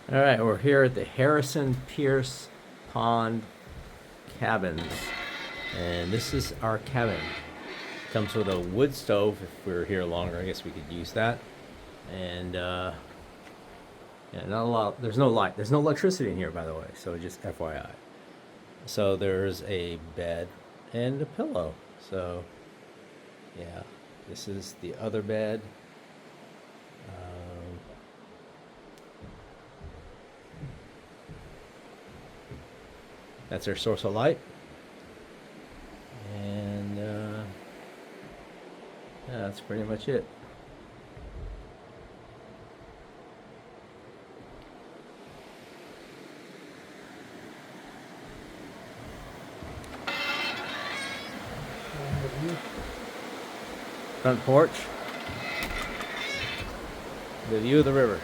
All right, we're here at the Harrison Pierce Pond Cabins, and this is our cabin. Comes with a wood stove. If we were here longer, I guess we could use that. And yeah, not a lot. There's no light. There's no electricity in here, by the way. So just FYI. So there's a bed and a pillow. So yeah, this is the other bed. That's our source of light. And yeah, that's pretty much it. Front porch. The view of the river.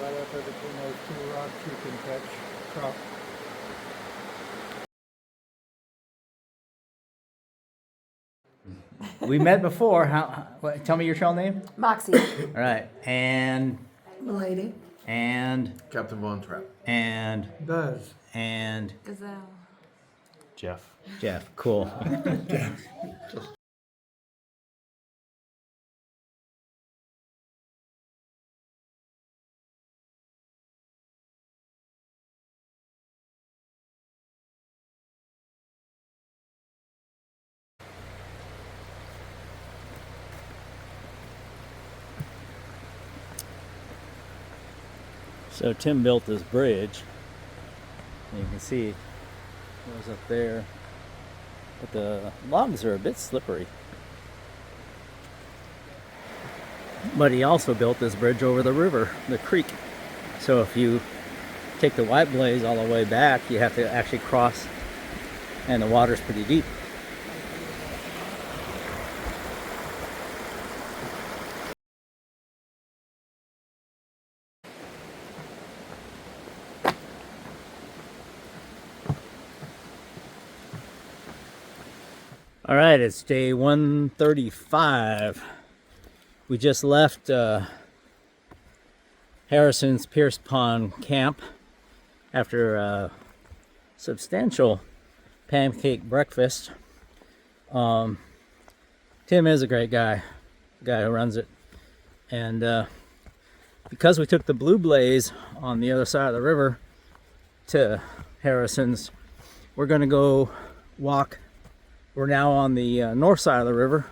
Right up there between those two rocks you can catch trout. We met before. Tell me your trail name. Moxie. All right. And Lady. Captain Von Trapp. and Buzz. Gazelle. Jeff. Jeff. Cool. So Tim built this bridge. And you can see it goes up there. But the logs are a bit slippery. But he also built this bridge over the river, the creek. So if you take the White Blaze all the way back, you have to actually cross, and the water's pretty deep. All right, it's day 135. We just left Harrison's Pierce Pond camp after a substantial pancake breakfast. Tim is a great guy, the guy who runs it. And because we took the Blue Blaze on the other side of the river to Harrison's, we're going to go walk. We're now on the north side of the river,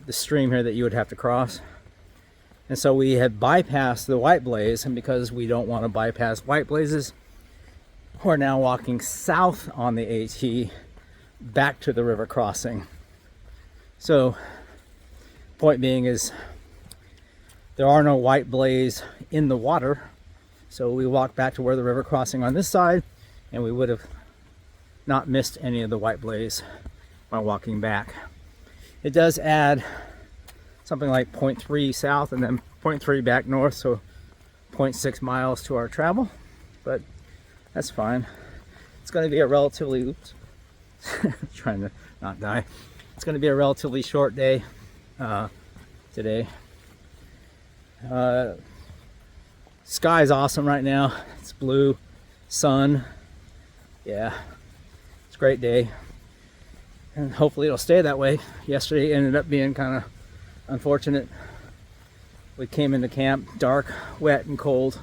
the stream here that you would have to cross. And so we have bypassed the White Blaze, and because we don't want to bypass White Blazes, we're now walking south on the AT back to the river crossing. So, point being is there are no White Blaze in the water, so we walk back to where the river crossing on this side, and we would have not missed any of the White Blaze while walking back. It does add something like 0.3 south and then 0.3 back north, so 0.6 miles to our travel, but that's fine. It's going to be a relatively, trying to not die. It's going to be a relatively short day today. Sky's awesome right now. It's blue, sun. Yeah. It's a great day, and hopefully it'll stay that way. Yesterday ended up being kind of unfortunate. We came into camp dark, wet, and cold.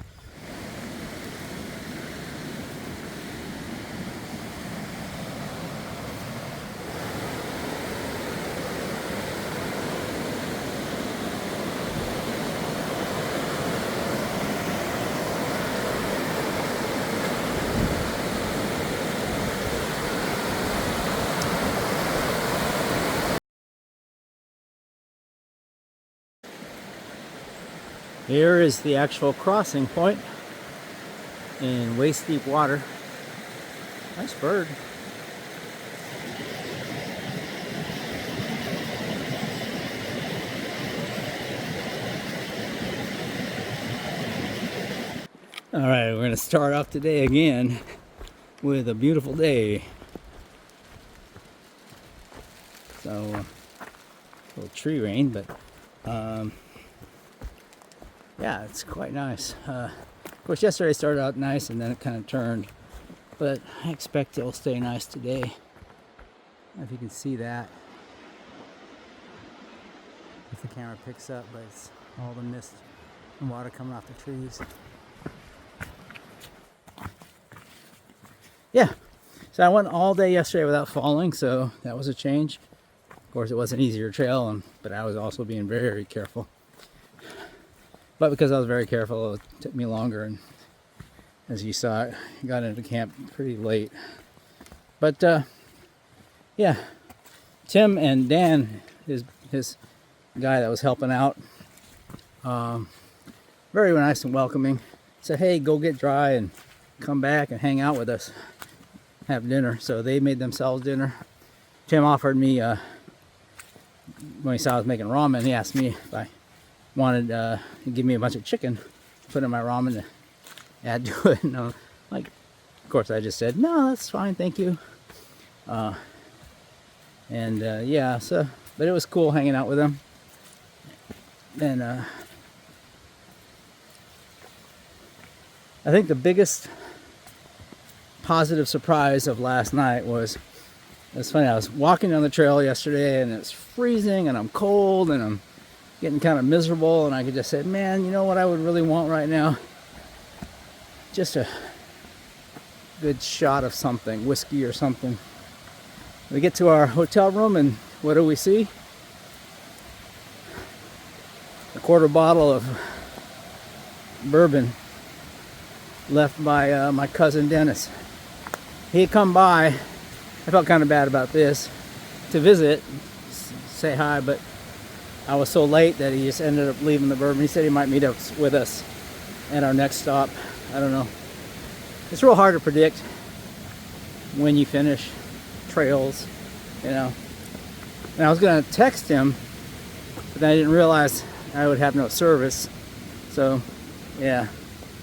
Here is the actual crossing point in waist deep water. Nice bird. All right, we're going to start off today again with a beautiful day. So, a little tree rain, but yeah, it's quite nice. Of course, yesterday started out nice and then it kind of turned, but I expect it'll stay nice today. I don't know if you can see that, if the camera picks up, but it's all the mist and water coming off the trees. Yeah, so I went all day yesterday without falling, so that was a change. Of course, it was an easier trail, but I was also being very careful. But because I was very careful, it took me longer, and as you saw, I got into camp pretty late. But yeah, Tim and Dan, his guy that was helping out, very nice and welcoming. Said, hey, go get dry and come back and hang out with us, have dinner. So they made themselves dinner. Tim offered me, when he saw I was making ramen, he asked me if I wanted to give me a bunch of chicken, put in my ramen to add to it. And I'm like, of course, I just said, no, that's fine, thank you. Yeah, so, but it was cool hanging out with him. And I think the biggest positive surprise of last night was, it's funny, I was walking down the trail yesterday and it's freezing and I'm cold and I'm getting kind of miserable, and I could just say, man, you know what I would really want right now? Just a good shot of something, whiskey or something. We get to our hotel room and what do we see? A quarter bottle of bourbon left by my cousin Dennis. He had come by, I felt kind of bad about this, to visit, say hi, but I was so late that he just ended up leaving the bourbon. He said he might meet up with us at our next stop. I don't know. It's real hard to predict when you finish trails, you know. And I was going to text him, but then I didn't realize I would have no service. So, yeah,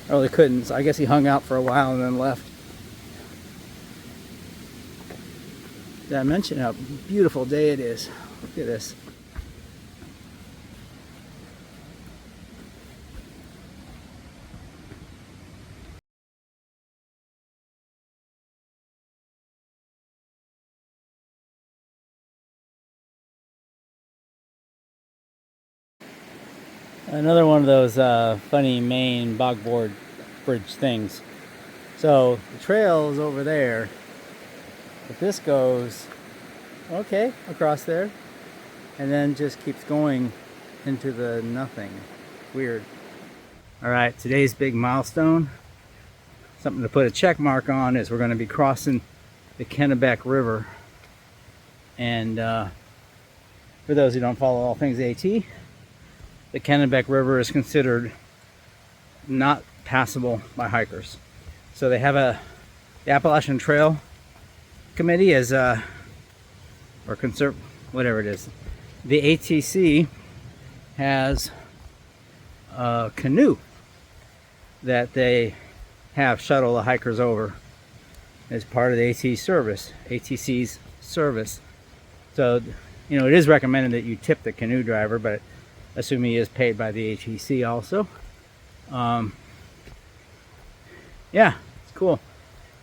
I really couldn't. So I guess he hung out for a while and then left. Did I mention how beautiful day it is? Look at this. Another one of those funny Maine bogboard bridge things. So the trail is over there, but this goes okay across there and then just keeps going into the nothing. Weird. All right, today's big milestone, something to put a check mark on, is we're going to be crossing the Kennebec River. And for those who don't follow all things AT, the Kennebec River is considered not passable by hikers. So they have the Appalachian Trail Committee as whatever it is. The ATC has a canoe that they have shuttle the hikers over as part of the ATC's service. So, you know, it is recommended that you tip the canoe driver, but assuming he is paid by the ATC also. Yeah, it's cool.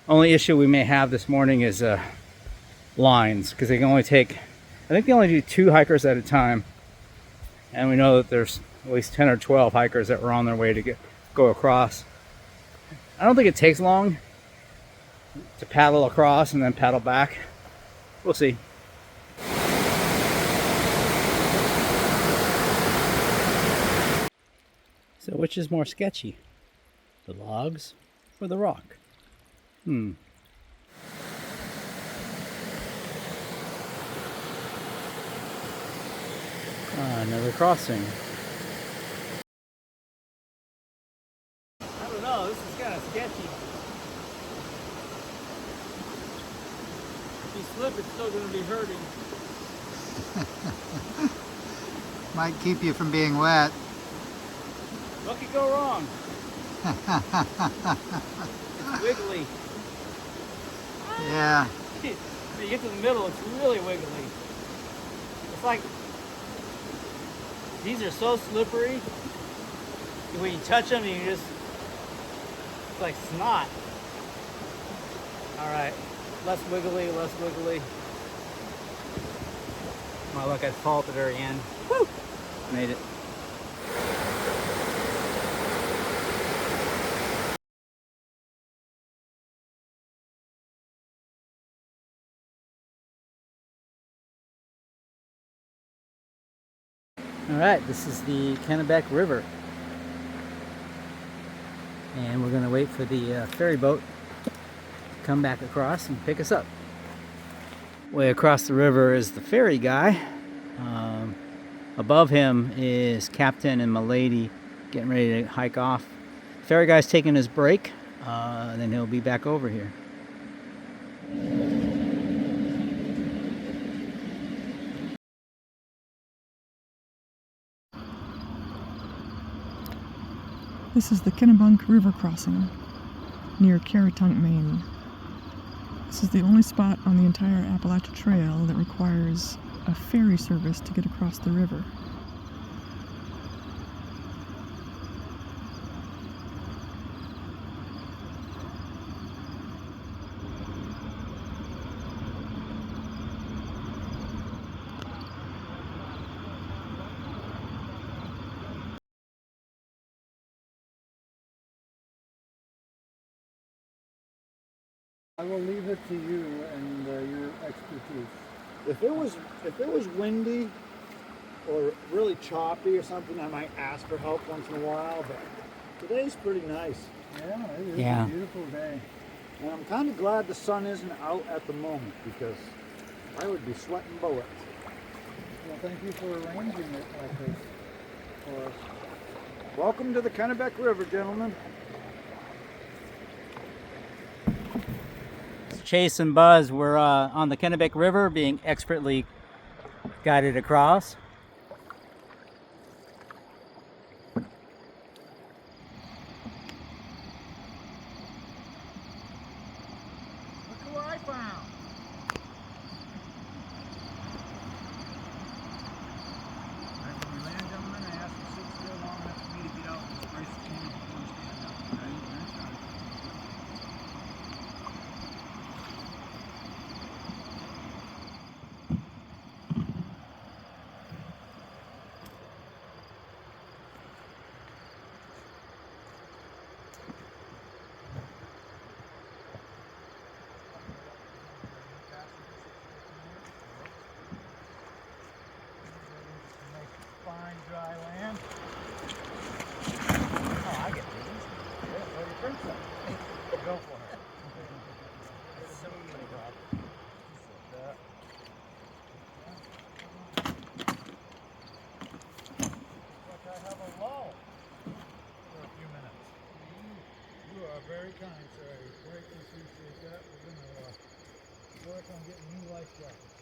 Only issue we may have this morning is lines, because they can only take, I think they only do 2 hikers at a time. And we know that there's at least 10 or 12 hikers that were on their way to go across. I don't think it takes long to paddle across and then paddle back. We'll see. So which is more sketchy? The logs or the rock? Another crossing. I don't know, this is kind of sketchy. If you slip, it's still going to be hurting. Might keep you from being wet. What could go wrong? It's wiggly. Yeah. When you get to the middle, it's really wiggly. It's like, these are so slippery. when you touch them, you just, it's like snot. All right, less wiggly, less wiggly. Oh, look, I fall at the very end. Woo! Made it. All right, this is the Kennebec River. And we're gonna wait for the ferry boat to come back across and pick us up. Way across the river is the ferry guy. Above him is Captain and Milady getting ready to hike off. Ferry guy's taking his break, and then he'll be back over here. This is the Kennebec River crossing near Carrotunk, Maine. This is the only spot on the entire Appalachian Trail that requires a ferry service to get across the river. I will leave it to you and your expertise. If it was windy or really choppy or something, I might ask for help once in a while, but today's pretty nice. Yeah, it is Yeah. a beautiful day. And I'm kind of glad the sun isn't out at the moment because I would be sweating bullets. Well, thank you for arranging it like this for us. Welcome to the Kennebec River, gentlemen. Chase and Buzz were on the Kennebec River being expertly guided across. Look who I found. After we land, gentlemen, I ask you to sit still long enough for me to get out and brace the camera before we stand up. Okay? Next time. Fine dry land. Oh, I get these. Yeah, where do you think so? Go for it. So many problems. Like I have a lull for a few minutes. You are very kind, sir. I greatly appreciate that. We're going to work on getting new life jackets.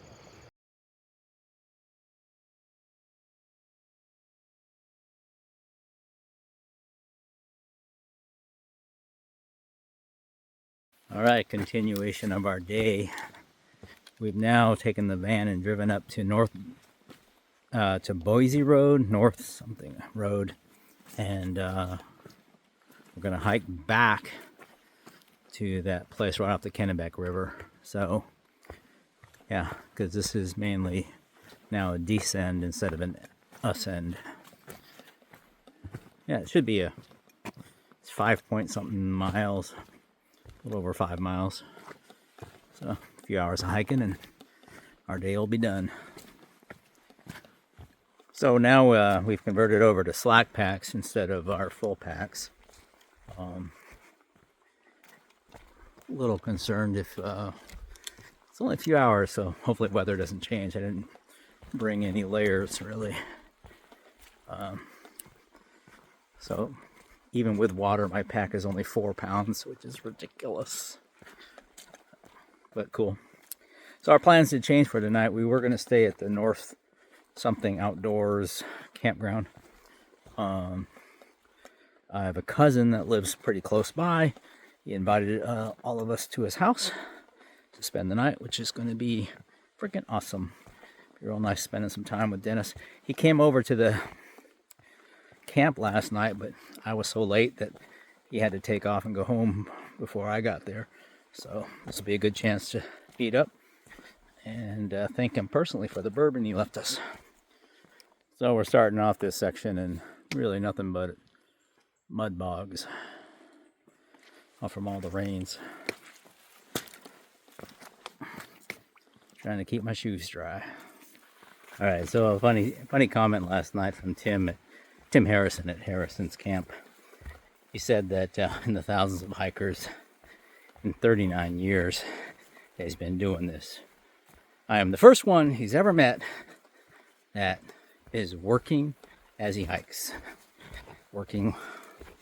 All right, continuation of our day. We've now taken the van and driven up to to Boise Road, North something road, and we're gonna hike back to that place right off the Kennebec River. So, yeah, because this is mainly now a descend instead of an ascend. Yeah, it should be it's 5 point something miles. A little over 5 miles. So a few hours of hiking and our day will be done. So now we've converted over to slack packs instead of our full packs. A little concerned if it's only a few hours, so hopefully weather doesn't change. I didn't bring any layers really. So even with water, my pack is only 4 pounds, which is ridiculous. But cool. So our plans did change for tonight. We were going to stay at the North something outdoors campground. I have a cousin that lives pretty close by. He invited all of us to his house to spend the night, which is going to be freaking awesome. Be real nice spending some time with Dennis. He came over to the camp last night, but I was so late that he had to take off and go home before I got there. So this will be a good chance to meet up and thank him personally for the bourbon he left us. So we're starting off this section and really nothing but mud bogs, all from all the rains. Trying to keep my shoes dry. All right, so a funny comment last night from Tim Harrison at Harrison's camp. He said that in the thousands of hikers in 39 years that he's been doing this, I am the first one he's ever met that is working as he hikes, working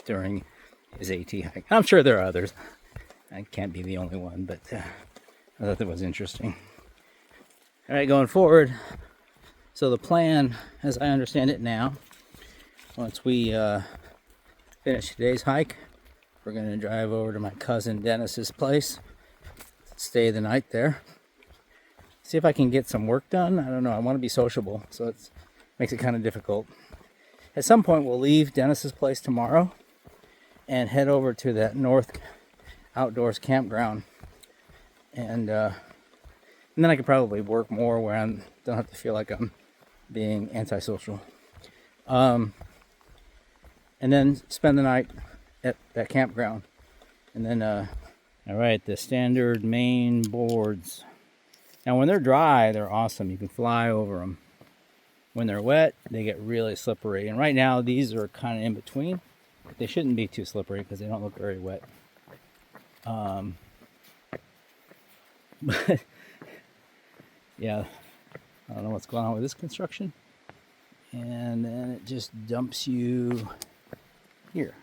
during his AT hike. I'm sure there are others. I can't be the only one, but I thought that was interesting. All right, going forward. So the plan, as I understand it now, once we finish today's hike, we're going to drive over to my cousin Dennis's place, stay the night there, see if I can get some work done. I don't know. I want to be sociable, so it makes it kind of difficult. At some point, we'll leave Dennis's place tomorrow and head over to that North Outdoors campground, and then I could probably work more where I don't have to feel like I'm being antisocial. And then spend the night at that campground. And then, all right, the standard main boards. Now, when they're dry, they're awesome. You can fly over them. When they're wet, they get really slippery. And right now, these are kind of in between. But they shouldn't be too slippery because they don't look very wet. But yeah, I don't know what's going on with this construction. And then it just dumps you here.